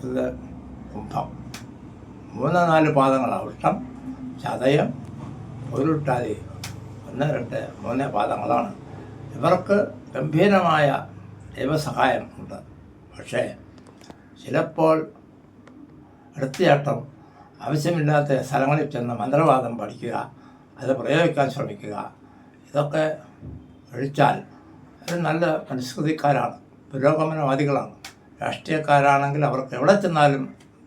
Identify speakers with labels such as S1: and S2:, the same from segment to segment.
S1: അടുത്തത് കുംഭം. 3-4 പാദങ്ങളാണ്. ഉഷ്ടം, ചതയം, പൊരുട്ടാതി 1, 2, 3 പാദങ്ങളാണ്. ഇവർക്ക് ഗംഭീരമായ ദൈവസഹായം ഉണ്ട്. പക്ഷേ ചിലപ്പോൾ എടുത്തിയാട്ടം ആവശ്യമില്ലാത്ത സ്ഥലങ്ങളിൽ ചെന്ന് മന്ത്രവാദം പഠിക്കുക, അത് പ്രയോഗിക്കാൻ ശ്രമിക്കുക, ഇതൊക്കെ ഒഴിച്ചാൽ അവർ നല്ല മനസ്കൃതിക്കാരാണ്, പുരോഗമനവാദികളാണ്. രാഷ്ട്രീയക്കാരാണെങ്കിൽ അവർക്ക് എവിടെ ചെന്നാലും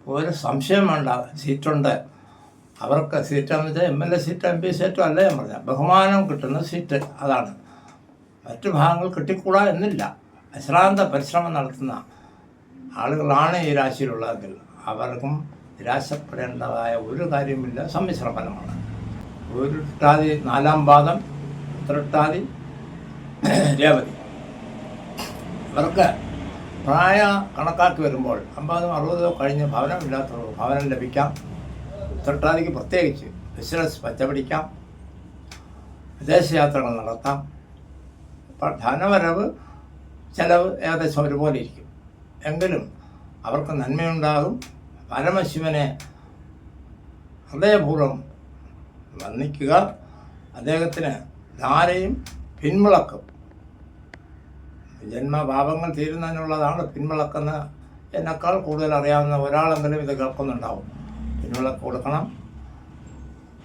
S1: ഒരു സംശയം വേണ്ട, സീറ്റുണ്ട്. അവർക്ക് സീറ്റാണെന്ന് വെച്ചാൽ MLA സീറ്റ്, MP സീറ്റോ അല്ല ഞാൻ പറഞ്ഞാൽ, ബഹുമാനം കിട്ടുന്ന സീറ്റ് അതാണ്. മറ്റു ഭാഗങ്ങൾ കിട്ടിക്കൂടാ എന്നില്ല. അശ്രാന്ത പരിശ്രമം നടത്തുന്ന ആളുകളാണ് ഈ രാശിയിലുള്ളതെങ്കിൽ അവർക്കും നിരാശപ്പെടേണ്ടതായ ഒരു കാര്യമില്ല. സമ്മിശ്ര ഫലമാണ്. ഉരുട്ടാതി 4-ാം പാദം, ഉത്രട്ടാതി, രേവതി. ഇവർക്ക് പ്രായ കണക്കാക്കി വരുമ്പോൾ 50-60 കഴിഞ്ഞ് ഭവനമില്ലാത്തവർക്ക് ഭവനം ലഭിക്കാം. ഉത്രട്ടാതിക്ക് പ്രത്യേകിച്ച് ബിസിനസ് പച്ചപിടിക്കാം, വിദേശയാത്രകൾ നടത്താം. അപ്പം ധനവരവ് ചെലവ് ഏകദേശം ഒരുപോലെ ഇരിക്കും. എങ്കിലും അവർക്ക് നന്മയുണ്ടാകും. പരമശിവനെ ഹൃദയപൂർവ്വം വന്ദിക്കുക. അദ്ദേഹത്തിന് ധാരയും പിൻവിളക്കും, ജന്മപാപങ്ങൾ തീരുന്നതിനുള്ളതാണ് പിൻവിളക്കെന്ന് എന്നെക്കാൾ കൂടുതൽ അറിയാവുന്ന ഒരാളെങ്കിലും ഇത് കേൾക്കുന്നുണ്ടാവും. പിൻവിളക്ക് കൊടുക്കണം.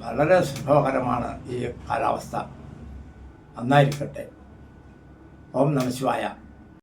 S1: വളരെ ശുഭകരമാണ് ഈ കാലാവസ്ഥ. നന്നായിരിക്കട്ടെ. ഓം നമഃ ശിവായ.